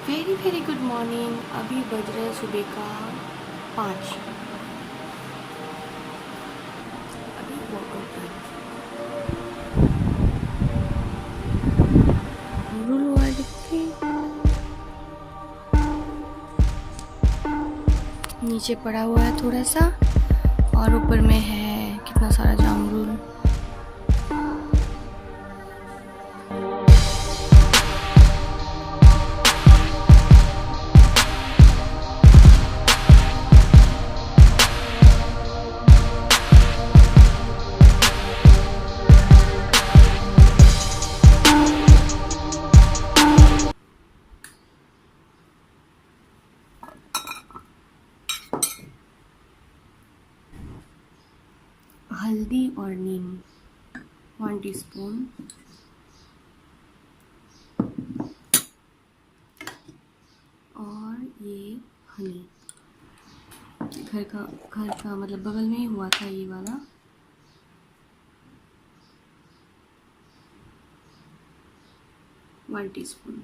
Very very good morning. अभी बज रहे हैं सुबह का 5। अभी वर्कआउट कर रूल हुआ लिखते नीचे पड़ा हुआ है थोड़ा सा, और ऊपर में है कितना सारा जामरूल। हल्दी और नीम 1 टीस्पून। और ये हनी, घर का मतलब बगल में ही हुआ था ये वाला। One teaspoon.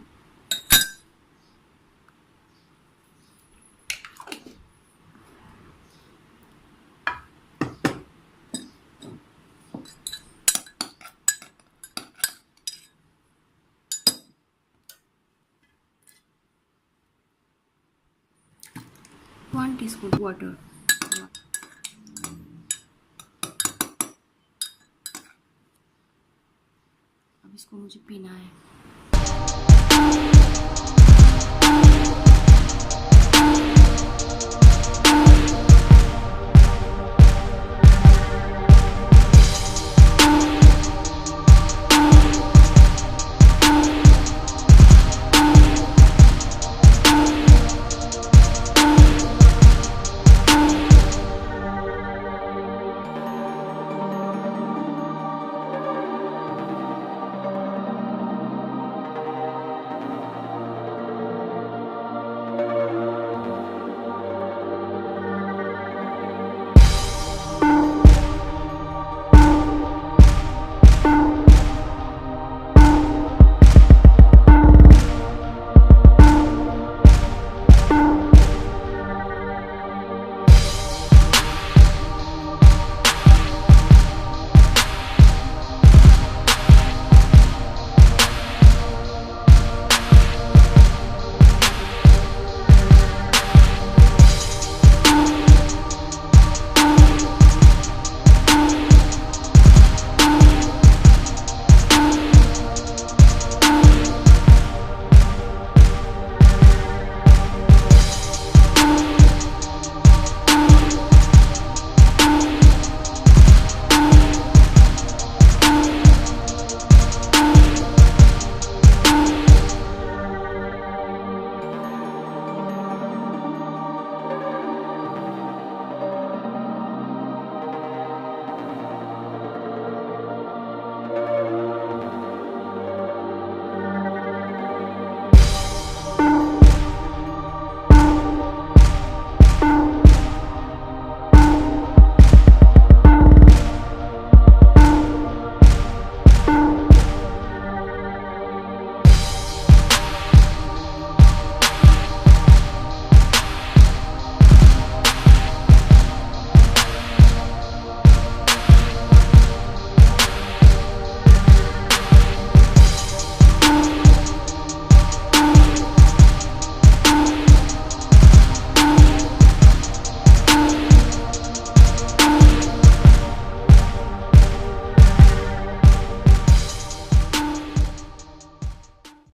One teaspoon water. अब इसको मुझे पीना है।